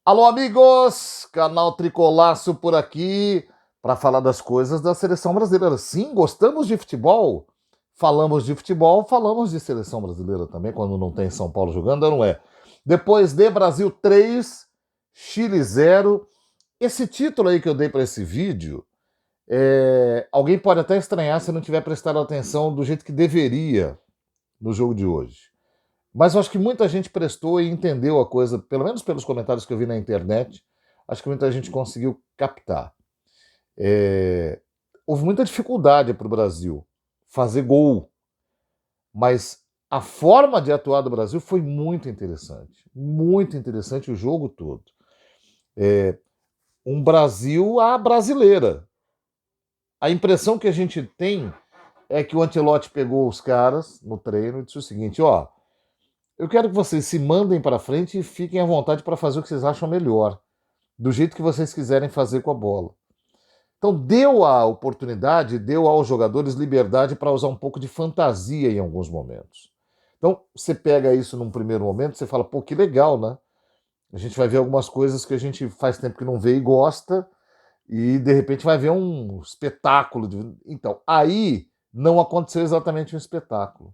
Alô, amigos! Canal Tricolaço por aqui para falar das coisas da seleção brasileira. Sim, gostamos de futebol. Falamos de futebol, falamos de seleção brasileira também, quando não tem São Paulo jogando, não é? Depois de Brasil 3, Chile 0. Esse título aí que eu dei para esse vídeo, alguém pode até estranhar se não tiver prestado atenção do jeito que deveria no jogo de hoje. Mas eu acho que muita gente prestou e entendeu a coisa, pelo menos pelos comentários que eu vi na internet, acho que muita gente conseguiu captar. É, Houve muita dificuldade para o Brasil fazer gol, mas a forma de atuar do Brasil foi muito interessante o jogo todo. Um Brasil à brasileira. A impressão que a gente tem é que o Ancelotti pegou os caras no treino e disse o seguinte: ó, eu quero que vocês se mandem para frente e fiquem à vontade para fazer o que vocês acham melhor, do jeito que vocês quiserem fazer com a bola. Então deu a oportunidade, deu aos jogadores liberdade para usar um pouco de fantasia em alguns momentos. Então você pega isso num primeiro momento, você fala, pô, que legal, né? A gente vai ver algumas coisas que a gente faz tempo que não vê e gosta, e de repente vai ver um espetáculo. Então, aí não aconteceu exatamente um espetáculo.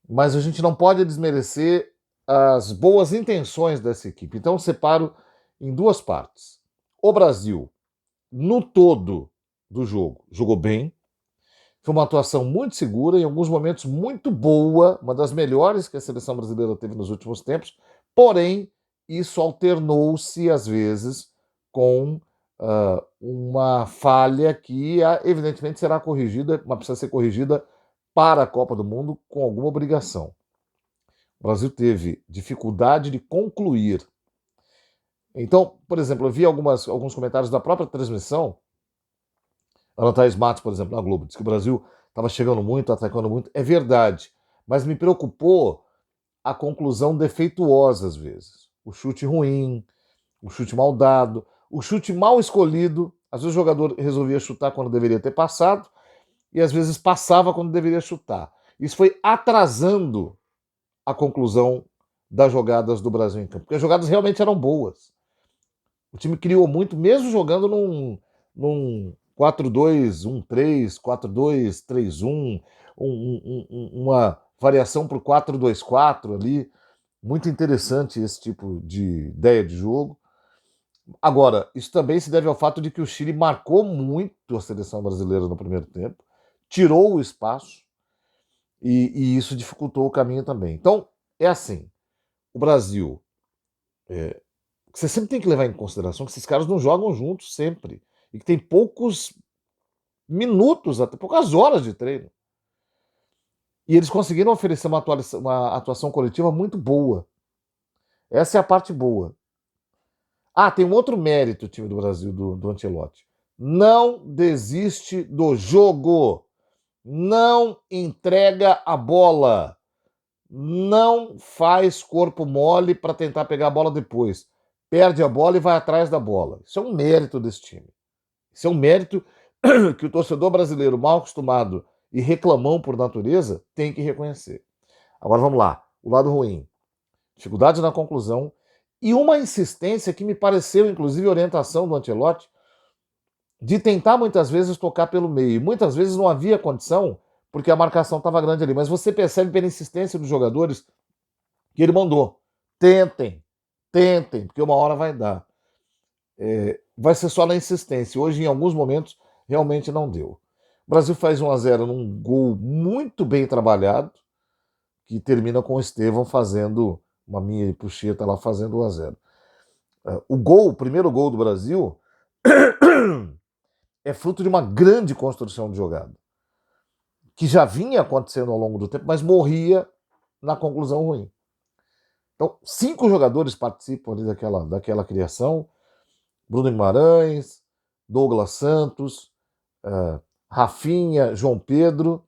Mas a gente não pode desmerecer as boas intenções dessa equipe. Então, eu separo em duas partes. O Brasil, no todo do jogo, jogou bem. Foi uma atuação muito segura, em alguns momentos muito boa, uma das melhores que a seleção brasileira teve nos últimos tempos. Porém, isso alternou-se, às vezes, com uma falha que, evidentemente, será corrigida, mas precisa ser corrigida para a Copa do Mundo com alguma obrigação. O Brasil teve dificuldade de concluir. Então, por exemplo, eu vi alguns comentários da própria transmissão. A Ana Thaís Matos, por exemplo, na Globo, disse que o Brasil estava chegando muito, atacando muito. É verdade, mas me preocupou a conclusão defeituosa às vezes. O chute ruim, o chute mal dado, o chute mal escolhido. Às vezes o jogador resolvia chutar quando deveria ter passado e às vezes passava quando deveria chutar. Isso foi atrasando a conclusão das jogadas do Brasil em campo, porque as jogadas realmente eram boas. O time criou muito, mesmo jogando num 4-2-1-3, 4-2-3-1, uma variação para o 4-2-4 ali. Muito interessante esse tipo de ideia de jogo. Agora, isso também se deve ao fato de que o Chile marcou muito a seleção brasileira no primeiro tempo, tirou o espaço e isso dificultou o caminho também. Então, é assim: o Brasil, você sempre tem que levar em consideração que esses caras não jogam juntos sempre. E que tem poucos minutos, até poucas horas de treino. E eles conseguiram oferecer uma atuação coletiva muito boa. Essa é a parte boa. Ah, tem um outro mérito, o time do Brasil, do Ancelotti. Não desiste do jogo. Não entrega a bola. Não faz corpo mole para tentar pegar a bola depois. Perde a bola e vai atrás da bola. Isso é um mérito desse time. Isso é um mérito que o torcedor brasileiro mal acostumado e reclamão por natureza tem que reconhecer. Agora vamos lá. O lado ruim. Dificuldade na conclusão e uma insistência que me pareceu, inclusive, orientação do Ancelotti, de tentar muitas vezes tocar pelo meio. Muitas vezes não havia condição, porque a marcação estava grande ali. Mas você percebe pela insistência dos jogadores que ele mandou. Tentem, tentem, porque uma hora vai dar. Vai ser só na insistência. Hoje, em alguns momentos, realmente não deu. O Brasil faz 1-0 num gol muito bem trabalhado, que termina com o Estevão fazendo uma minha puxeta lá, fazendo 1-0. O primeiro gol do Brasil, é fruto de uma grande construção de jogada, que já vinha acontecendo ao longo do tempo, mas morria na conclusão ruim. Então, 5 jogadores participam ali daquela criação: Bruno Guimarães, Douglas Santos, Rafinha, João Pedro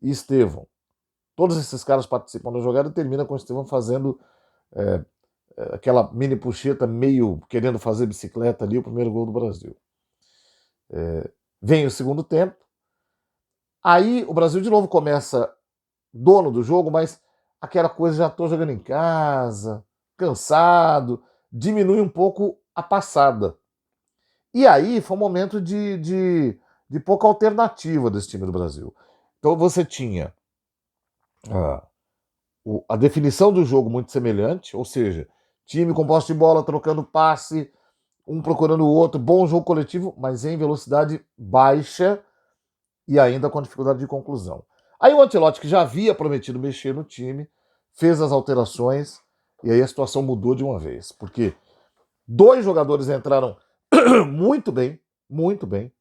e Estevão. Todos esses caras participam da jogada e termina com o Estevão fazendo aquela mini puxeta, meio querendo fazer bicicleta ali, o primeiro gol do Brasil. Vem o segundo tempo. Aí o Brasil de novo começa dono do jogo, mas aquela coisa, já estou jogando em casa, cansado, diminui um pouco a passada. E aí foi um momento de pouca alternativa desse time do Brasil. Então você tinha ah, a definição do jogo muito semelhante, ou seja, time com posse de bola, trocando passe, um procurando o outro, bom jogo coletivo, mas em velocidade baixa e ainda com dificuldade de conclusão. Aí o Ancelotti, que já havia prometido mexer no time, fez as alterações e aí a situação mudou de uma vez, porque dois jogadores entraram muito bem, muito bem.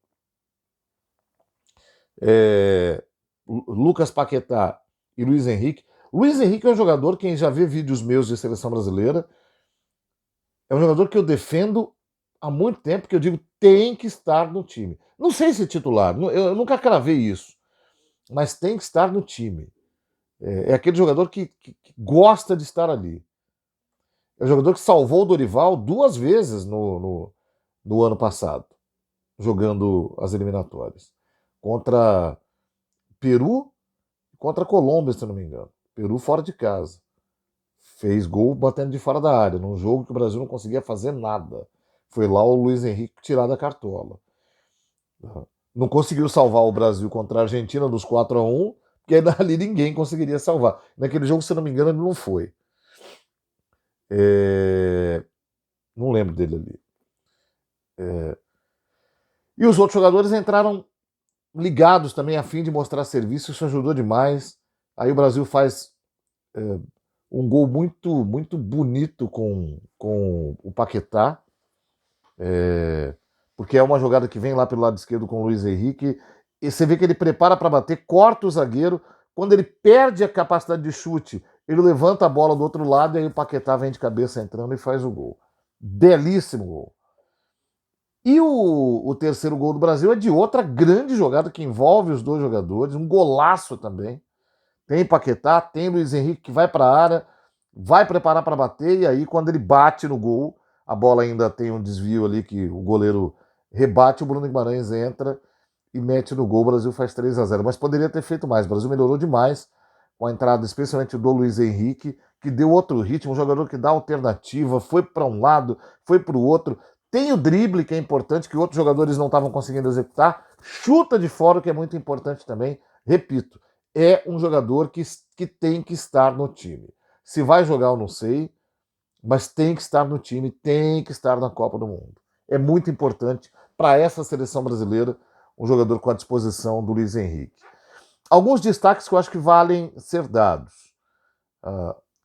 Lucas Paquetá e Luiz Henrique. Luiz Henrique é um jogador, quem já vê vídeos meus de seleção brasileira, é um jogador que eu defendo há muito tempo, que eu digo tem que estar no time. Não sei se titular, eu nunca cravei isso, mas tem que estar no time. É aquele jogador que gosta de estar ali. É o jogador que salvou o Dorival 2 vezes no ano passado, jogando as eliminatórias. Contra Peru e contra Colômbia, se não me engano. Peru fora de casa. Fez gol batendo de fora da área, num jogo que o Brasil não conseguia fazer nada. Foi lá o Luiz Henrique tirar da cartola. Não conseguiu salvar o Brasil contra a Argentina nos 4-1, porque aí dali ninguém conseguiria salvar. Naquele jogo, se não me engano, ele não foi. Não lembro dele ali. E os outros jogadores entraram ligados também a fim de mostrar serviço, isso ajudou demais. Aí o Brasil faz um gol muito, muito bonito com o Paquetá, porque é uma jogada que vem lá pelo lado esquerdo com o Luiz Henrique, e você vê que ele prepara para bater, corta o zagueiro, quando ele perde a capacidade de chute, ele levanta a bola do outro lado e aí o Paquetá vem de cabeça entrando e faz o gol. Belíssimo gol. E o terceiro gol do Brasil é de outra grande jogada que envolve os dois jogadores, um golaço também. Tem Paquetá, tem Luiz Henrique que vai para a área, vai preparar para bater, e aí quando ele bate no gol, a bola ainda tem um desvio ali que o goleiro rebate, o Bruno Guimarães entra e mete no gol, o Brasil faz 3-0. Mas poderia ter feito mais, o Brasil melhorou demais com a entrada, especialmente do Luiz Henrique, que deu outro ritmo, um jogador que dá alternativa, foi para um lado, foi para o outro, tem o drible, que é importante, que outros jogadores não estavam conseguindo executar, chuta de fora, que é muito importante também, repito, é um jogador que tem que estar no time. Se vai jogar, eu não sei, mas tem que estar no time, tem que estar na Copa do Mundo. É muito importante para essa seleção brasileira um jogador com a disposição do Luiz Henrique. Alguns destaques que eu acho que valem ser dados.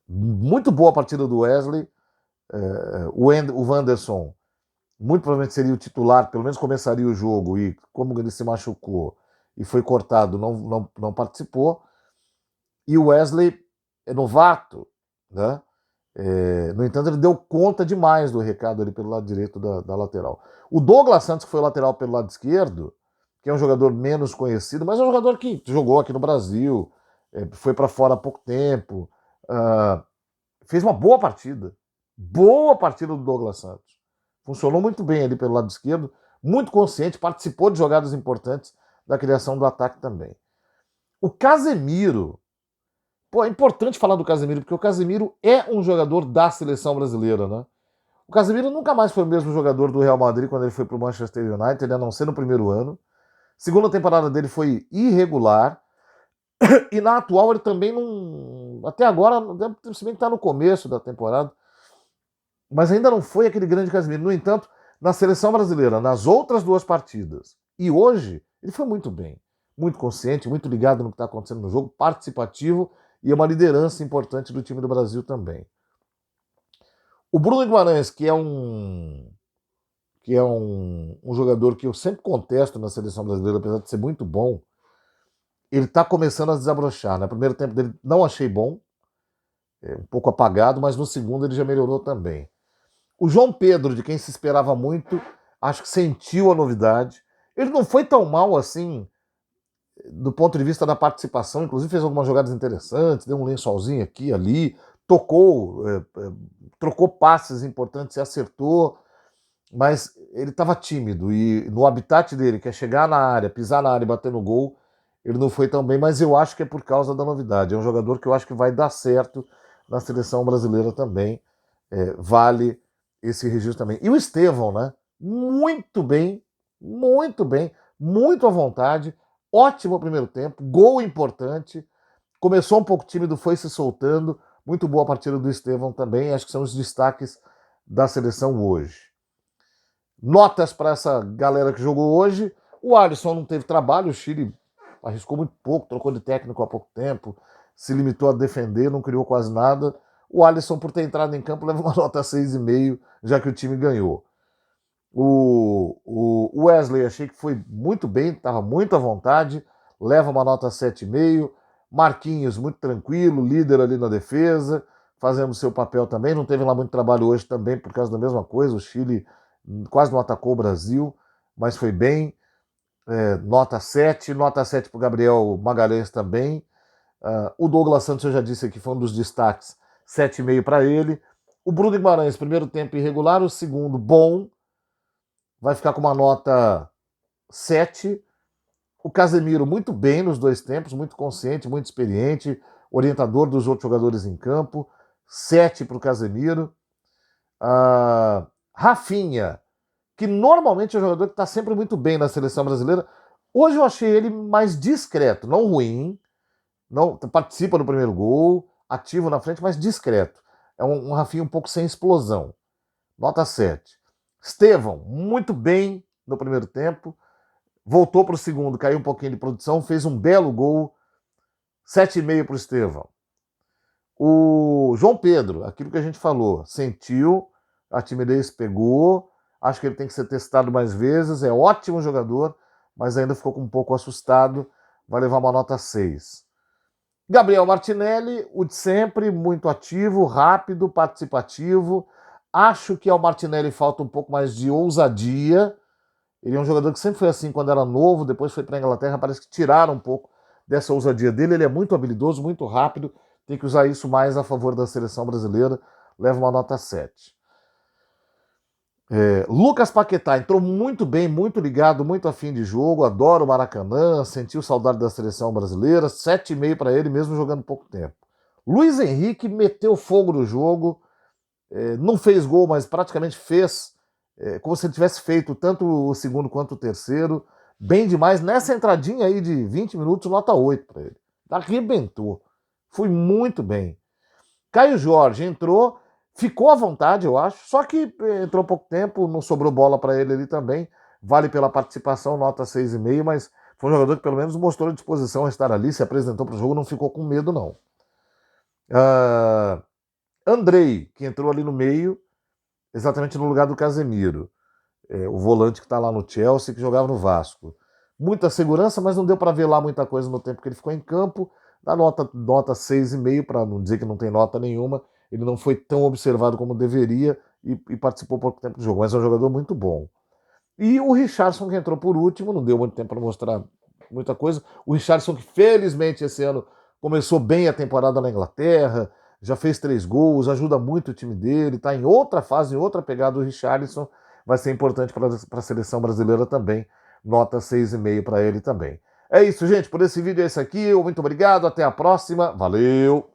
Muito boa a partida do Wesley. O Wanderson muito provavelmente seria o titular, pelo menos começaria o jogo, e como ele se machucou e foi cortado, não participou. E o Wesley é novato, né? No entanto, ele deu conta demais do recado ali pelo lado direito da lateral. O Douglas Santos, que foi o lateral pelo lado esquerdo, que é um jogador menos conhecido, mas é um jogador que jogou aqui no Brasil, foi para fora há pouco tempo, fez uma boa partida. Boa partida do Douglas Santos. Funcionou muito bem ali pelo lado esquerdo, muito consciente, participou de jogadas importantes da criação do ataque também. O Casemiro, é importante falar do Casemiro, porque o Casemiro é um jogador da seleção brasileira, né? O Casemiro nunca mais foi o mesmo jogador do Real Madrid quando ele foi para o Manchester United, a não ser no primeiro ano. Segunda temporada dele foi irregular. E na atual ele também não. Até agora, se bem que está no começo da temporada, mas ainda não foi aquele grande Casemiro. No entanto, na seleção brasileira, nas outras duas partidas, e hoje, ele foi muito bem. Muito consciente, muito ligado no que está acontecendo no jogo, participativo e é uma liderança importante do time do Brasil também. O Bruno Guimarães, que é um jogador que eu sempre contesto na seleção brasileira, apesar de ser muito bom, ele está começando a desabrochar. No primeiro tempo dele não achei bom, um pouco apagado, mas no segundo ele já melhorou também. O João Pedro, de quem se esperava muito, acho que sentiu a novidade. Ele não foi tão mal assim, do ponto de vista da participação, inclusive fez algumas jogadas interessantes, deu um lençolzinho aqui, ali, trocou passes importantes e acertou, mas ele estava tímido e no habitat dele, que é chegar na área, pisar na área e bater no gol, ele não foi tão bem, mas eu acho que é por causa da novidade. É um jogador que eu acho que vai dar certo na seleção brasileira também. Vale esse registro também. E o Estevão, né? Muito bem, muito bem, muito à vontade, ótimo primeiro tempo, gol importante, começou um pouco tímido, foi se soltando, muito boa a partida do Estevão também, acho que são os destaques da seleção hoje. Notas para essa galera que jogou hoje, o Alisson não teve trabalho, o Chile arriscou muito pouco, trocou de técnico há pouco tempo, se limitou a defender, não criou quase nada. O Alisson, por ter entrado em campo, leva uma nota 6,5, já que o time ganhou. O Wesley, achei que foi muito bem, estava muito à vontade, leva uma nota 7,5. Marquinhos, muito tranquilo, líder ali na defesa, fazendo seu papel também. Não teve lá muito trabalho hoje também por causa da mesma coisa. O Chile quase não atacou o Brasil, mas foi bem. Nota 7. Nota 7 para o Gabriel Magalhães também. O Douglas Santos, eu já disse aqui, foi um dos destaques, 7,5 para ele. O Bruno Guimarães, primeiro tempo irregular, o segundo bom, vai ficar com uma nota 7. O Casemiro muito bem nos dois tempos, muito consciente, muito experiente, orientador dos outros jogadores em campo, 7 para o Casemiro. Rafinha, que normalmente é um jogador que está sempre muito bem na seleção brasileira, hoje eu achei ele mais discreto, não ruim, não participa do primeiro gol, ativo na frente, mas discreto. É um Rafinha um pouco sem explosão. Nota 7. Estevão, muito bem no primeiro tempo. Voltou para o segundo, caiu um pouquinho de produção, fez um belo gol. 7,5 para o Estevão. O João Pedro, aquilo que a gente falou, sentiu, a timidez pegou, acho que ele tem que ser testado mais vezes, é ótimo jogador, mas ainda ficou um pouco assustado, vai levar uma nota 6. Gabriel Martinelli, o de sempre, muito ativo, rápido, participativo. Acho que ao Martinelli falta um pouco mais de ousadia. Ele é um jogador que sempre foi assim quando era novo, depois foi para a Inglaterra, parece que tiraram um pouco dessa ousadia dele. Ele é muito habilidoso, muito rápido, tem que usar isso mais a favor da seleção brasileira. Leva uma nota 7. Lucas Paquetá entrou muito bem, muito ligado, muito afim de jogo, adora o Maracanã, sentiu saudade da seleção brasileira, 7,5 para ele, mesmo jogando pouco tempo. Luiz Henrique meteu fogo no jogo, não fez gol, mas praticamente fez, como se ele tivesse feito tanto o segundo quanto o terceiro, bem demais, nessa entradinha aí de 20 minutos, nota 8 para ele. Arrebentou, foi muito bem. Caio Jorge entrou, ficou à vontade, eu acho, só que entrou pouco tempo, não sobrou bola para ele ali também, vale pela participação, nota 6,5, mas foi um jogador que pelo menos mostrou disposição a estar ali, se apresentou para o jogo, não ficou com medo não. Andrei, que entrou ali no meio, exatamente no lugar do Casemiro, o volante que está lá no Chelsea, que jogava no Vasco. Muita segurança, mas não deu para ver lá muita coisa no tempo que ele ficou em campo, dá nota 6,5, para não dizer que não tem nota nenhuma. Ele não foi tão observado como deveria e participou pouco tempo do jogo, mas é um jogador muito bom. E o Richarlison, que entrou por último, não deu muito tempo para mostrar muita coisa. O Richarlison, que felizmente esse ano começou bem a temporada na Inglaterra, já fez 3 gols, ajuda muito o time dele, está em outra fase, em outra pegada. O Richarlison vai ser importante para a seleção brasileira também. Nota 6,5 para ele também. É isso, gente. Por esse vídeo é esse aqui. Muito obrigado. Até a próxima. Valeu!